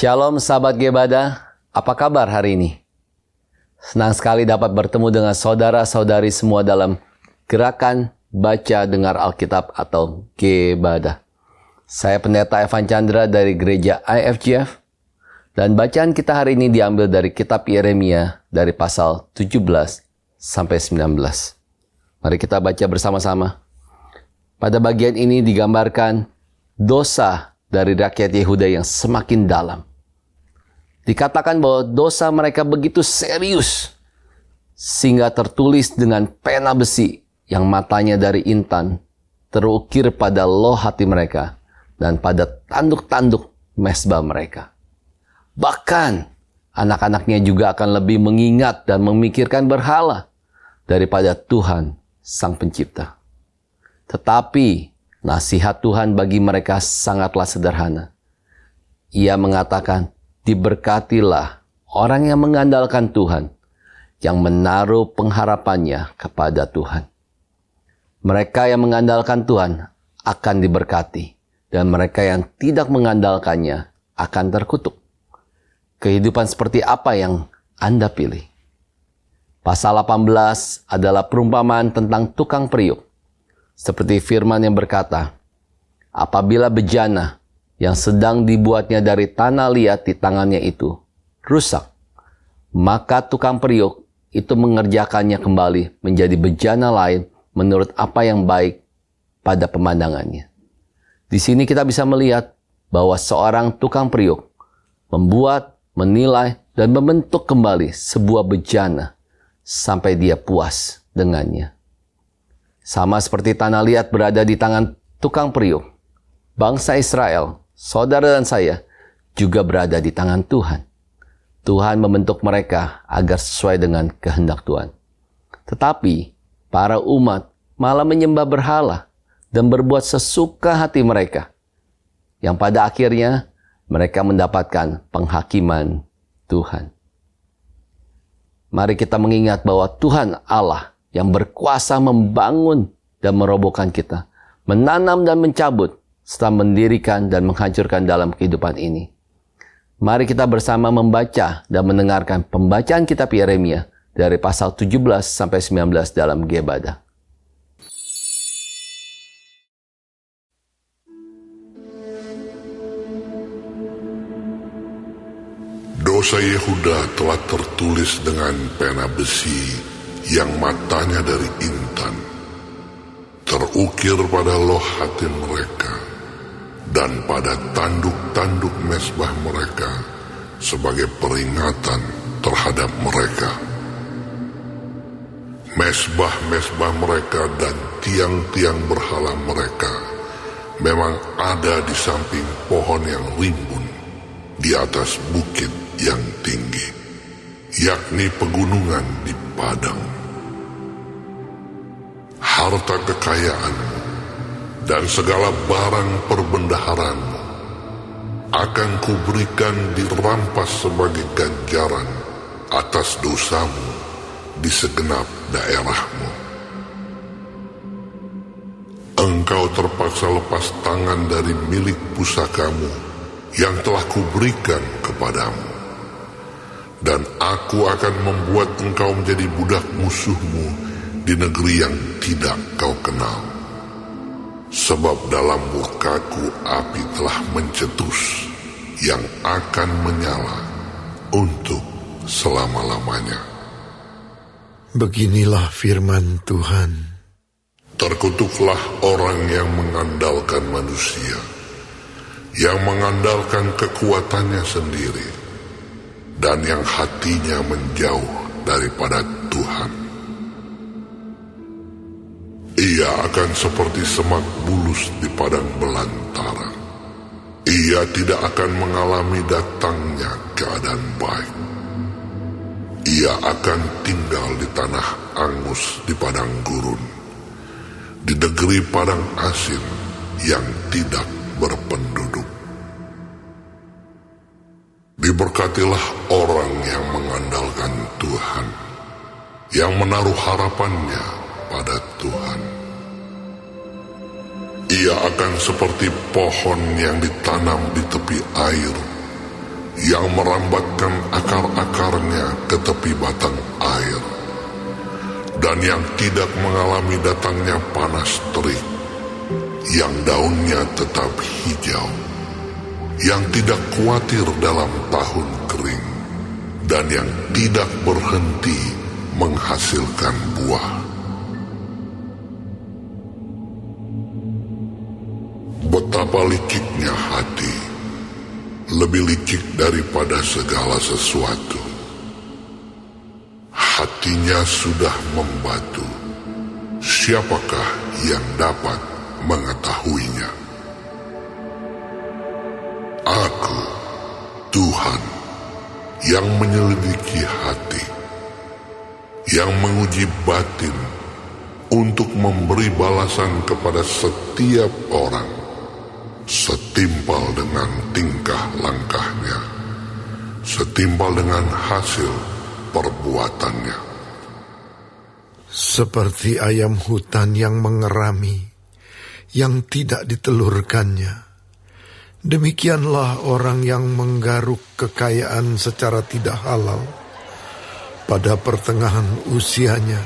Shalom sahabat Gebada, apa kabar hari ini? Senang sekali dapat bertemu dengan saudara-saudari semua dalam gerakan Baca Dengar Alkitab atau Gebada. Saya Pendeta Evan Chandra dari Gereja IFGF, dan bacaan kita hari ini diambil dari kitab Yeremia dari pasal 17 sampai 19. Mari kita baca bersama-sama. Pada bagian ini digambarkan dosa dari rakyat Yehuda yang semakin dalam. Dikatakan bahwa dosa mereka begitu serius, sehingga tertulis dengan pena besi yang matanya dari intan, terukir pada loh hati mereka, dan pada tanduk-tanduk mesbah mereka. Bahkan, anak-anaknya juga akan lebih mengingat dan memikirkan berhala daripada Tuhan Sang Pencipta. Tetapi, nasihat Tuhan bagi mereka sangatlah sederhana. Ia mengatakan, diberkatilah orang yang mengandalkan Tuhan, yang menaruh pengharapannya kepada Tuhan. Mereka yang mengandalkan Tuhan akan diberkati, dan mereka yang tidak mengandalkannya akan terkutuk. Kehidupan seperti apa yang Anda pilih? Pasal 18 adalah perumpamaan tentang tukang periuk. Seperti firman yang berkata, apabila bejana yang sedang dibuatnya dari tanah liat di tangannya itu rusak, maka tukang periuk itu mengerjakannya kembali menjadi bejana lain menurut apa yang baik pada pemandangannya. Di sini kita bisa melihat bahwa seorang tukang periuk membuat, menilai, dan membentuk kembali sebuah bejana sampai dia puas dengannya. Sama seperti tanah liat berada di tangan tukang periuk, bangsa Israel, saudara dan saya, juga berada di tangan Tuhan. Tuhan membentuk mereka agar sesuai dengan kehendak Tuhan. Tetapi, para umat malah menyembah berhala dan berbuat sesuka hati mereka, yang pada akhirnya mereka mendapatkan penghakiman Tuhan. Mari kita mengingat bahwa Tuhan Allah yang berkuasa membangun dan merobohkan kita, menanam dan mencabut, serta mendirikan dan menghancurkan dalam kehidupan ini. Mari kita bersama membaca dan mendengarkan pembacaan kitab Yeremia dari pasal 17 sampai 19 dalam Gebada. Dosa Yehuda telah tertulis dengan pena besi yang matanya dari intan, terukir pada loh hati mereka, dan pada tanduk-tanduk mesbah mereka sebagai peringatan terhadap mereka. Mesbah-mesbah mereka dan tiang-tiang berhala mereka memang ada di samping pohon yang rimbun, di atas bukit yang tinggi, yakni pegunungan di padang. Harta kekayaanmu dan segala barang perbendaharánmu akan kuberikan dirampas sebagai ganjaran atas dosamu di segenap daerahmu. Engkau terpaksa lepas tangan dari milik pusakamu yang telah kuberikan kepadamu, dan aku akan membuat engkau menjadi budak musuhmu di negeri yang tidak kau kenal. Sebab dalam murkaku api telah mencetus, yang akan menyala untuk selama-lamanya. Beginilah firman Tuhan. Terkutuklah orang yang mengandalkan manusia, yang mengandalkan kekuatannya sendiri, dan yang hatinya menjauh daripada Tuhan. Ia akan seperti semak bulus di padang belantara. Ia tidak akan mengalami datangnya keadaan baik. Ia akan tinggal di tanah angus di padang gurun, di negeri padang asin yang tidak berpenduduk. Diberkatilah orang yang mengandalkan Tuhan, yang menaruh harapannya pada Tuhan. Ia akan seperti pohon yang ditanam di tepi air, yang merambatkan akar-akarnya ke tepi batang air, dan yang tidak mengalami datangnya panas terik, yang daunnya tetap hijau, yang tidak khawatir dalam tahun kering, dan yang tidak berhenti menghasilkan buah. Betapa liciknya hati, lebih licik daripada segala sesuatu. Hatinya sudah membatu, siapakah yang dapat mengetahuinya? Aku, Tuhan, yang menyelidiki hati, yang menguji batin untuk memberi balasan kepada setiap orang setimpal dengan tingkah langkahnya, setimpal dengan hasil perbuatannya. Seperti ayam hutan yang mengerami, yang tidak ditelurkannya, demikianlah orang yang menggaruk kekayaan secara tidak halal. Pada pertengahan usianya,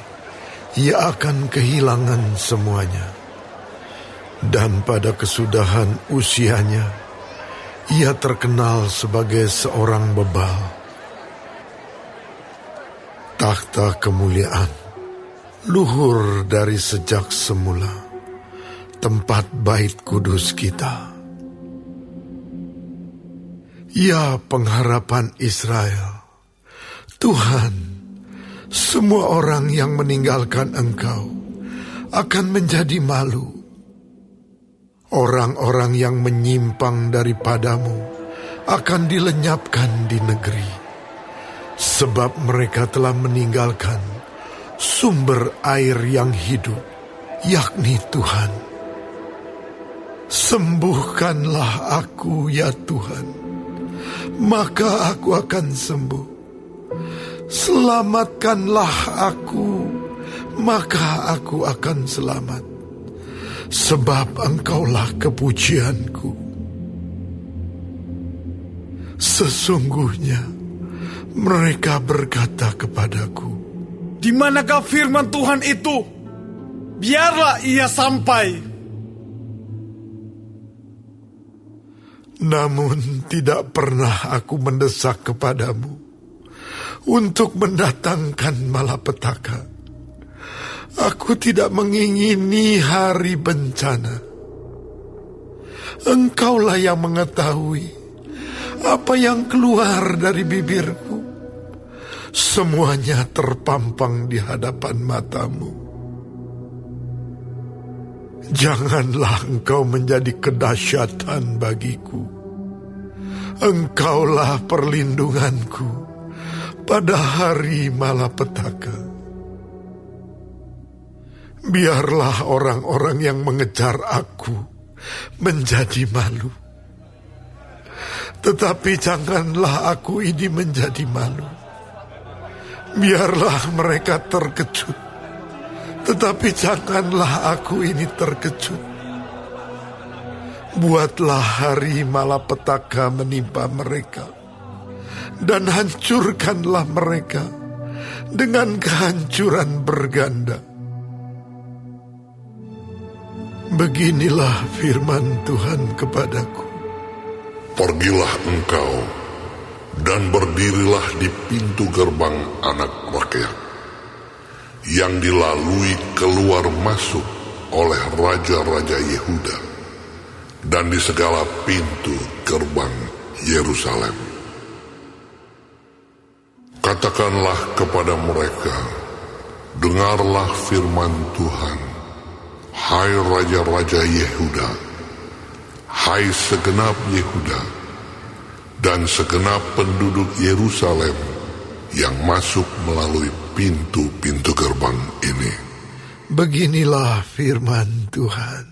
ia akan kehilangan semuanya. Dan pada kesudahan usianya, ia terkenal sebagai seorang bebal. Takhta kemuliaan, luhur dari sejak semula, tempat bait kudus kita. Ya pengharapan Israel, Tuhan, semua orang yang meninggalkan Engkau akan menjadi malu. Orang-orang yang menyimpang daripadamu akan dilenyapkan di negeri, sebab mereka telah meninggalkan sumber air yang hidup, yakni Tuhan. Sembuhkanlah aku, ya Tuhan, maka aku akan sembuh. Selamatkanlah aku, maka aku akan selamat. Sebab Engkaulah kepujianku. Sesungguhnya mereka berkata kepadaku, di manakah firman Tuhan itu? Biarlah ia sampai. Namun tidak pernah aku mendesak kepadamu untuk mendatangkan malapetaka. Aku tidak mengingini hari bencana. Engkaulah yang mengetahui apa yang keluar dari bibirku. Semuanya terpampang di hadapan matamu. Janganlah engkau menjadi kedahsyatan bagiku. Engkaulah perlindunganku pada hari malapetaka. Biarlah orang-orang yang mengejar aku menjadi malu. Tetapi janganlah aku ini menjadi malu. Biarlah mereka terkejut. Tetapi janganlah aku ini terkejut. Buatlah hari malapetaka menimpa mereka, dan hancurkanlah mereka dengan kehancuran berganda. Beginilah firman Tuhan kepadaku. Pergilah engkau dan berdirilah di pintu gerbang anak rakyat, yang dilalui keluar masuk oleh raja-raja Yehuda, dan di segala pintu gerbang Yerusalem. Katakanlah kepada mereka, dengarlah firman Tuhan. Hai raja-raja Yehuda, hai segenap Yehuda, dan segenap penduduk Yerusalem yang masuk melalui pintu-pintu gerbang ini. Beginilah firman Tuhan.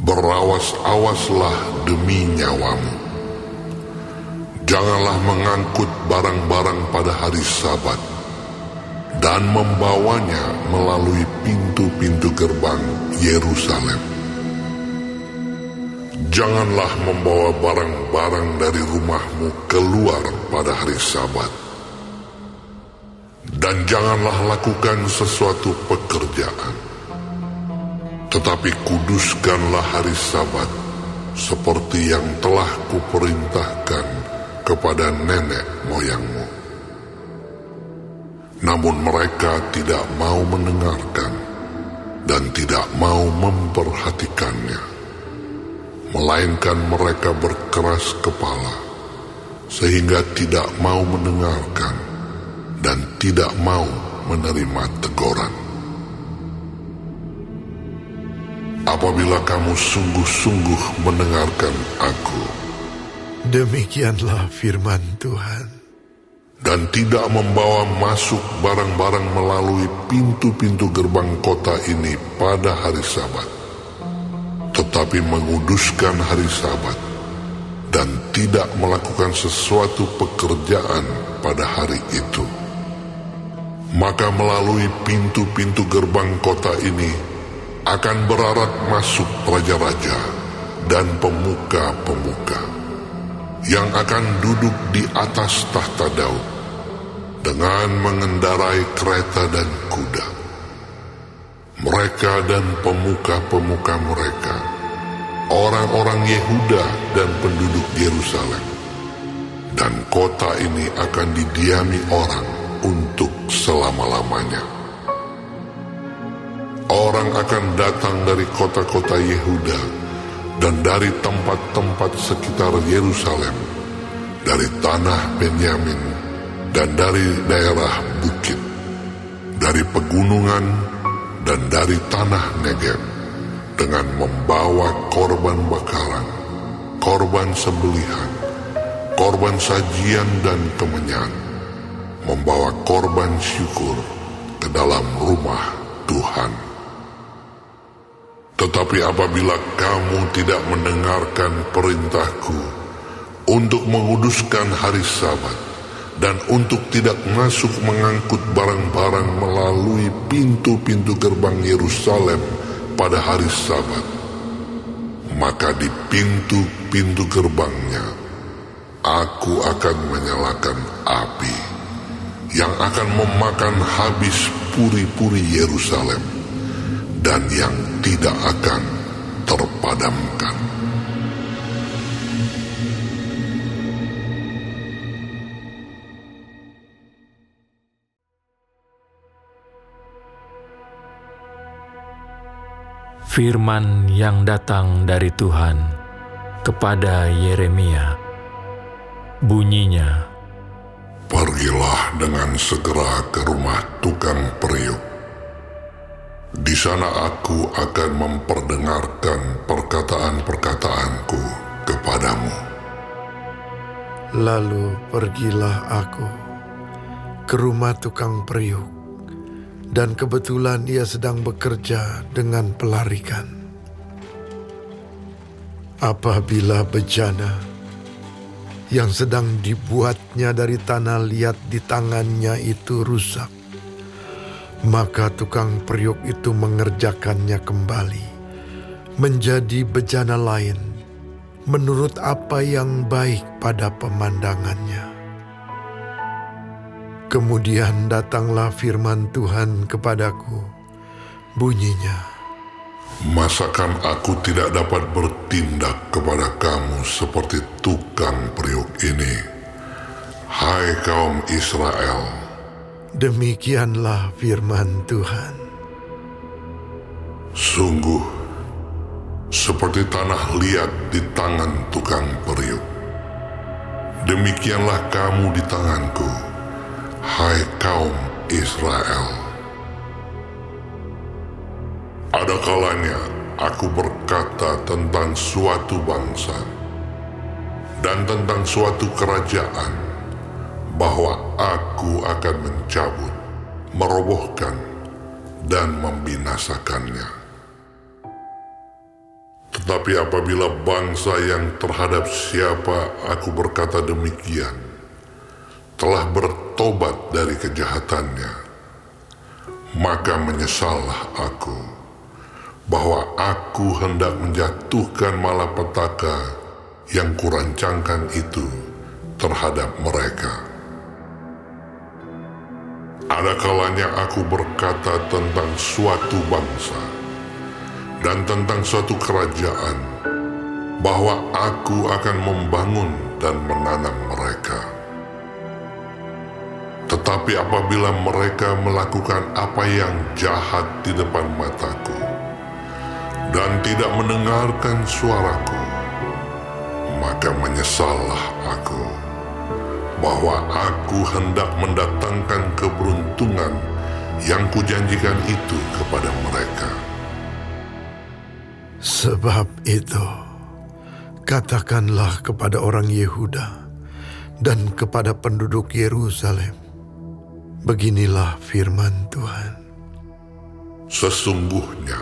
Berawas-awaslah demi nyawamu. Janganlah mengangkut barang-barang pada hari Sabat, dan membawanya melalui pintu-pintu gerbang Yerusalem. Janganlah membawa barang-barang dari rumahmu keluar pada hari Sabat. Dan janganlah lakukan sesuatu pekerjaan. Tetapi kuduskanlah hari Sabat seperti yang telah kuperintahkan kepada nenek moyangmu. Namun mereka tidak mau mendengarkan dan tidak mau memperhatikannya, melainkan mereka berkeras kepala sehingga tidak mau mendengarkan dan tidak mau menerima teguran. Apabila kamu sungguh-sungguh mendengarkan aku, Demikianlah firman Tuhan. dan tidak membawa masuk barang-barang melalui pintu-pintu gerbang kota ini pada hari Sabat, tetapi menguduskan hari Sabat dan tidak melakukan sesuatu pekerjaan pada hari itu, maka melalui pintu-pintu gerbang kota ini akan berarat masuk raja-raja dan pemuka-pemuka yang akan duduk di atas tahta Daud dengan mengendarai kereta dan kuda. Mereka dan pemuka-pemuka mereka, orang-orang Yehuda dan penduduk Yerusalem, dan kota ini akan didiami orang untuk selama-lamanya. Orang akan datang dari kota-kota Yehuda dan dari tempat-tempat sekitar Yerusalem, dari tanah Benyamin dan dari daerah bukit, dari pegunungan dan dari tanah Negeb, dengan membawa korban bakaran, korban sembelihan, korban sajian dan kemenyan, membawa korban syukur ke dalam rumah Tuhan. Tetapi apabila kamu tidak mendengarkan perintahku untuk menguduskan hari Sabat dan untuk tidak masuk mengangkut barang-barang melalui pintu-pintu gerbang Yerusalem pada hari Sabat, maka di pintu-pintu gerbangnya aku akan menyalakan api yang akan memakan habis puri-puri Yerusalem dan yang tidak akan terpadamkan. Firman yang datang dari Tuhan kepada Yeremia. Bunyinya, Pergilah dengan segera ke rumah tukang periuk. Di sana aku akan memperdengarkan perkataan-perkataanku kepadamu. Lalu pergilah aku ke rumah tukang periuk, dan kebetulan ia sedang bekerja dengan pelarikan. Apabila bejana yang sedang dibuatnya dari tanah liat di tangannya itu rusak, maka tukang periuk itu mengerjakannya kembali menjadi bejana lain menurut apa yang baik pada pemandangannya. Kemudian datanglah firman Tuhan kepadaku, bunyinya, Masakan aku tidak dapat bertindak kepada kamu seperti tukang periuk ini, hai kaum Israel? Demikianlah firman Tuhan. Sungguh, seperti tanah liat di tangan tukang periuk, demikianlah kamu di tanganku, hai kaum Israel. Ada kalanya aku berkata tentang suatu bangsa dan tentang suatu kerajaan, bahwa aku akan mencabut, merobohkan, dan membinasakannya. Tetapi apabila bangsa yang terhadap siapa aku berkata demikian telah bertobat dari kejahatannya, maka menyesallah aku bahwa aku aku hendak menjatuhkan malapetaka yang kurancangkan itu terhadap mereka. Ada kalanya aku berkata tentang suatu bangsa dan tentang suatu kerajaan, bahwa aku akan membangun dan menanam mereka. Tetapi apabila mereka melakukan apa yang jahat di depan mataku dan tidak mendengarkan suaraku, maka menyesallah aku bahwa aku hendak mendatangkan keberuntungan yang kujanjikan itu kepada mereka. Sebab itu, katakanlah kepada orang Yehuda dan kepada penduduk Yerusalem, beginilah firman Tuhan. Sesungguhnya,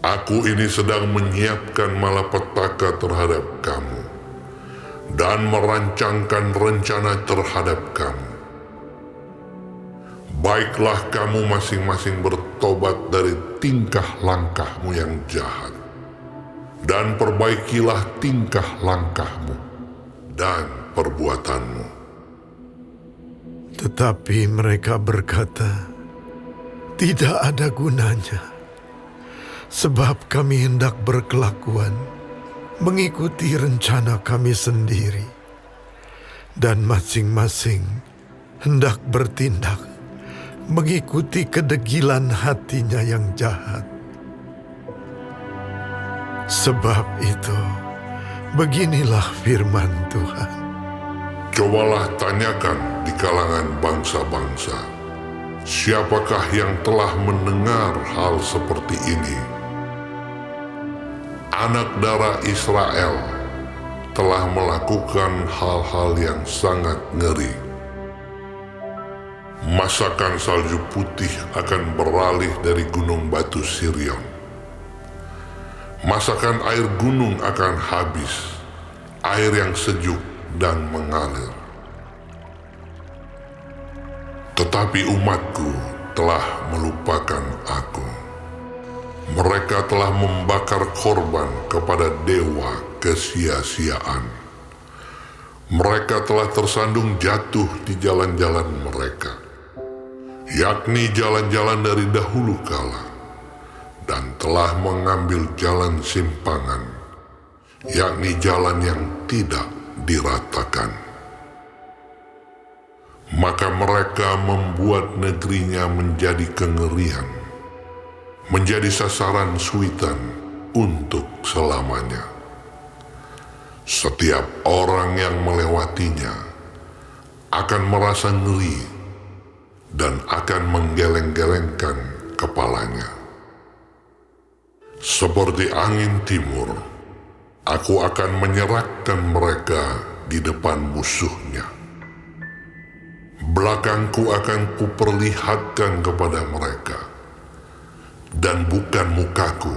aku ini sedang menyiapkan malapetaka terhadap kamu dan merancangkan rencana terhadap kamu. Baiklah kamu masing-masing bertobat dari tingkah langkahmu yang jahat, dan perbaikilah tingkah langkahmu dan perbuatanmu. Tetapi mereka berkata, tidak ada gunanya, sebab kami hendak berkelakuan mengikuti rencana kami sendiri, dan masing-masing hendak bertindak mengikuti kedegilan hatinya yang jahat. Sebab itu, beginilah firman Tuhan. Cobalah tanyakan di kalangan bangsa-bangsa, siapakah yang telah mendengar hal seperti ini? Anak darah Israel telah melakukan hal-hal yang sangat ngeri. Masakan salju putih akan beralih dari gunung batu Sirion. Masakan air gunung akan habis, air yang sejuk dan mengalir. Tetapi umatku telah melupakan aku. Mereka telah membakar korban kepada dewa kesia-siaan. Mereka telah tersandung jatuh di jalan-jalan mereka, yakni jalan-jalan dari dahulu kala, dan telah mengambil jalan simpangan, yakni jalan yang tidak diratakan. Maka mereka membuat negerinya menjadi kengerian, menjadi sasaran suitan untuk selamanya. Setiap orang yang melewatinya akan merasa ngeri dan akan menggeleng-gelengkan kepalanya. Seperti angin timur, aku akan menyerahkan mereka di depan musuhnya. Belakangku akan kuperlihatkan kepada mereka, dan bukan mukaku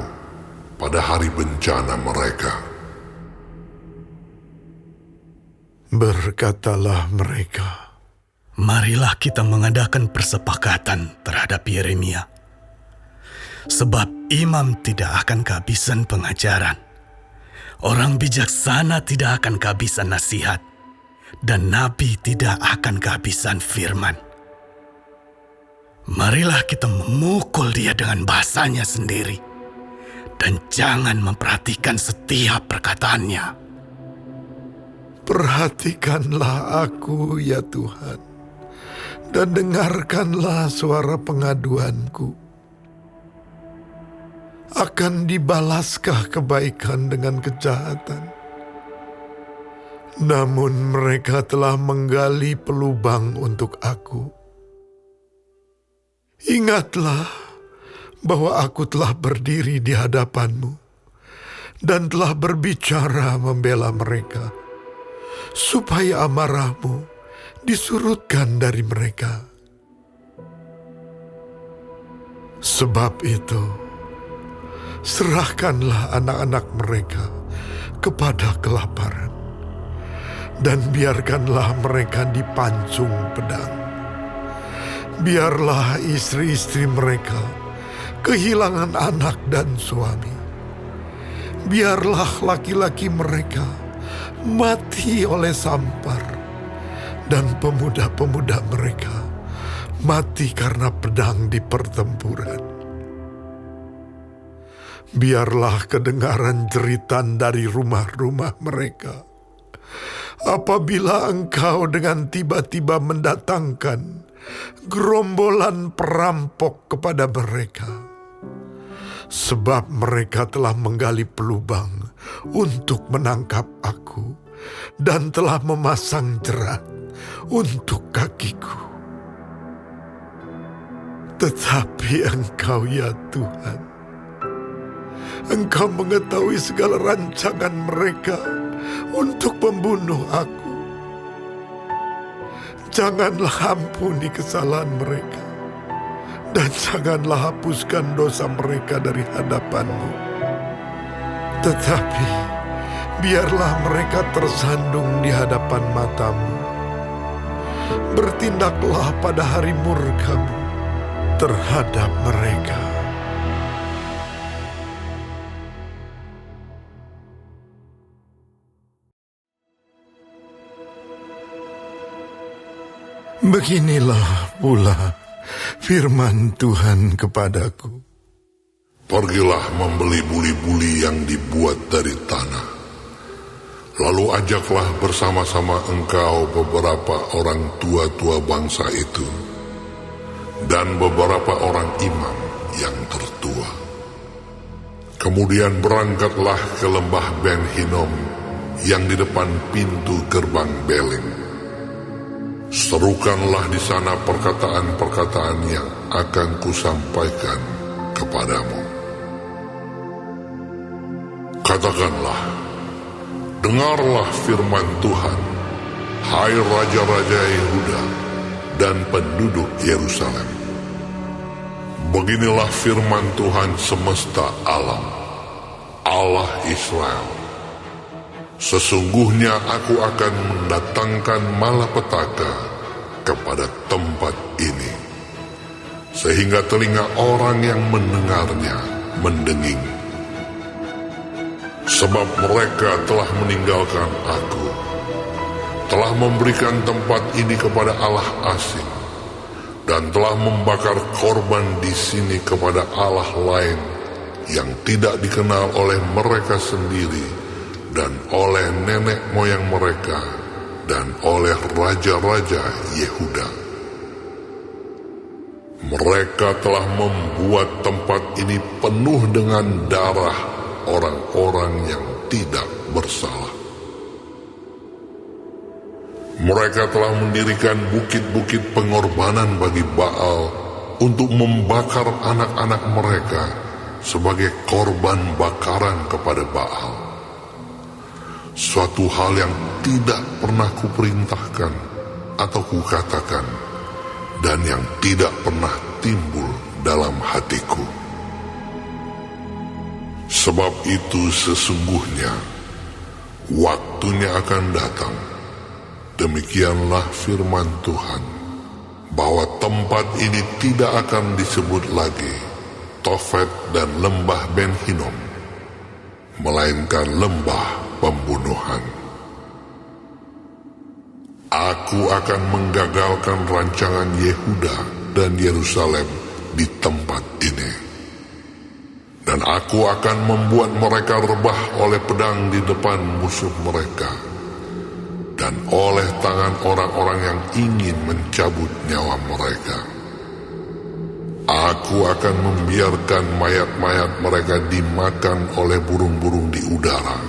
pada hari bencana mereka. Berkatalah mereka, marilah kita mengadakan persepakatan terhadap Yeremia, sebab imam tidak akan kehabisan pengajaran, orang bijaksana tidak akan kehabisan nasihat, dan nabi tidak akan kehabisan firman. Marilah kita memukul dia dengan bahasanya sendiri, dan jangan memperhatikan setiap perkataannya. perhatikanlah aku ya Tuhan, dan dengarkanlah suara pengaduanku. Akan dibalaskah kebaikan dengan kejahatan? Namun mereka telah menggali pelubang untuk aku. Ingatlah bahwa aku telah berdiri di hadapanmu dan telah berbicara membela mereka, supaya amarahmu disurutkan dari mereka. Sebab itu, serahkanlah anak-anak mereka kepada kelaparan, dan biarkanlah mereka dipancung pedang. Biarlah istri-istri mereka kehilangan anak dan suami, biarlah laki-laki mereka mati oleh sampar, dan pemuda-pemuda mereka mati karena pedang di pertempuran. Biarlah kedengaran jeritan dari rumah-rumah mereka apabila Engkau dengan tiba-tiba mendatangkan gerombolan perampok kepada mereka. Sebab mereka telah menggali pelubang untuk menangkap aku dan telah memasang jerat untuk kakiku. Tetapi Engkau ya Tuhan, Engkau mengetahui segala rancangan mereka untuk membunuh aku. Janganlah ampuni kesalahan mereka, dan janganlah hapuskan dosa mereka dari hadapan-Mu. Tetapi biarlah mereka tersandung di hadapan mata-Mu. Bertindaklah pada hari murka-Mu terhadap mereka. Beginilah pula firman Tuhan kepadaku. Pergilah membeli buli-buli yang dibuat dari tanah. Lalu ajaklah bersama-sama engkau beberapa orang tua-tua bangsa itu, dan beberapa orang imam yang tertua. Kemudian berangkatlah ke lembah Ben Hinnom yang di depan pintu gerbang Beleng. Serukanlah di sana perkataan-perkataan yang akan kusampaikan kepadamu. Katakanlah, dengarlah firman Tuhan, hai raja-raja Yehuda dan penduduk Yerusalem. Beginilah firman Tuhan semesta alam, Allah Israel. Sesungguhnya aku akan mendatangkan malapetaka kepada tempat ini, sehingga telinga orang yang mendengarnya mendenging. Sebab mereka telah meninggalkan aku, telah memberikan tempat ini kepada Allah asing, dan telah membakar korban di sini kepada Allah lain yang tidak dikenal oleh mereka sendiri, dan oleh nenek moyang mereka, dan oleh raja-raja Yehuda. Mereka telah membuat tempat ini penuh dengan darah orang-orang yang tidak bersalah. Mereka telah mendirikan bukit-bukit pengorbanan bagi Baal untuk membakar anak-anak mereka sebagai korban bakaran kepada Baal. Suatu hal yang tidak pernah kuperintahkan atau kukatakan, dan yang tidak pernah timbul dalam hatiku. Sebab itu sesungguhnya waktunya akan datang, demikianlah firman Tuhan, bahwa tempat ini tidak akan disebut lagi Tofet dan lembah Ben Hinnom, melainkan lembah pembunuhan. Aku akan menggagalkan rancangan Yehuda dan Yerusalem di tempat ini, dan aku akan membuat mereka rebah oleh pedang di depan musuh mereka, dan oleh tangan orang-orang yang ingin mencabut nyawa mereka. Aku akan membiarkan mayat-mayat mereka dimakan oleh burung-burung di udara,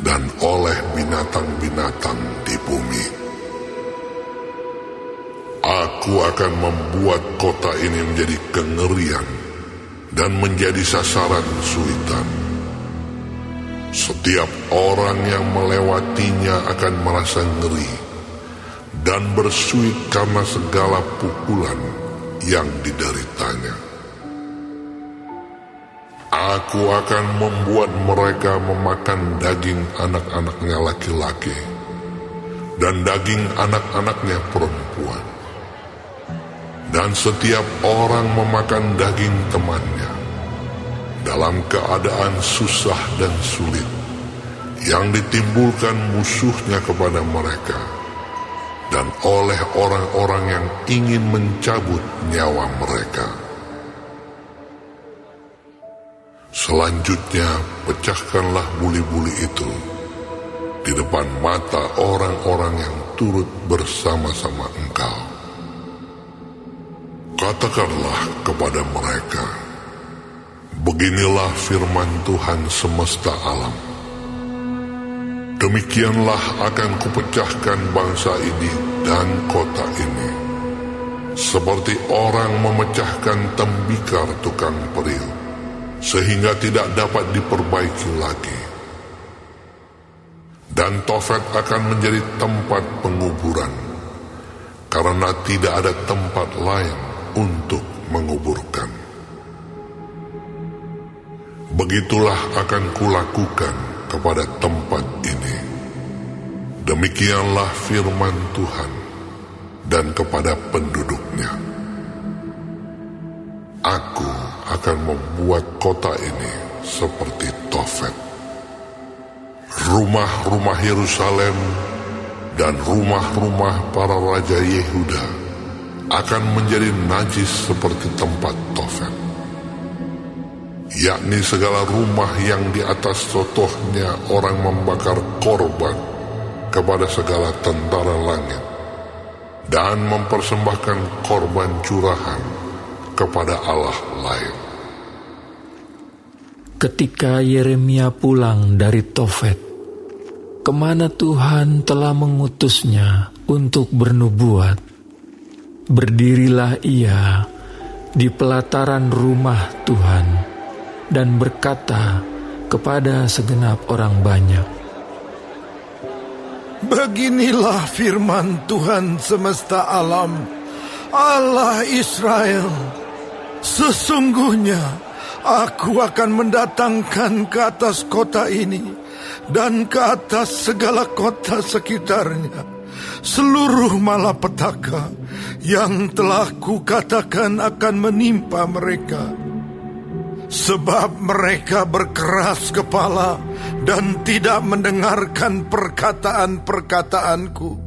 dan oleh binatang-binatang di bumi. Aku akan membuat kota ini menjadi kengerian dan menjadi sasaran suitan. Setiap orang yang melewatinya akan merasa ngeri dan bersuit karena segala pukulan yang dideritanya. Aku akan membuat mereka memakan daging anak-anaknya laki-laki dan daging anak-anaknya perempuan. Dan setiap orang memakan daging temannya, dalam keadaan susah dan sulit yang ditimbulkan musuhnya kepada mereka dan oleh orang-orang yang ingin mencabut nyawa mereka. Selanjutnya, pecahkanlah buli-buli itu di depan mata orang-orang yang turut bersama-sama engkau. Katakanlah kepada mereka, beginilah firman Tuhan semesta alam. Demikianlah akan kupecahkan bangsa ini dan kota ini, seperti orang memecahkan tembikar tukang periuk, sehingga tidak dapat diperbaiki lagi. Dan Tofet akan menjadi tempat penguburan, karena tidak ada tempat lain untuk menguburkan. Begitulah akan kulakukan kepada tempat ini. Demikianlah firman Tuhan, dan kepada penduduknya. Aku akan membuat kota ini seperti Tofet. Rumah-rumah Yerusalem dan rumah-rumah para raja Yehuda akan menjadi najis seperti tempat Tofet, yakni segala rumah yang di atas sotohnya orang membakar korban kepada segala tentara langit dan mempersembahkan korban curahan kepada Allah lain. Ketika Yeremia pulang dari Tofet, kemana Tuhan telah mengutusnya untuk bernubuat, berdirilah ia di pelataran rumah Tuhan dan berkata kepada segenap orang banyak, Beginilah firman Tuhan semesta alam, Allah Israel. Sesungguhnya aku akan mendatangkan ke atas kota ini dan ke atas segala kota sekitarnya seluruh malapetaka yang telah kukatakan akan menimpa mereka. Sebab mereka berkeras kepala dan tidak mendengarkan perkataan-perkataanku,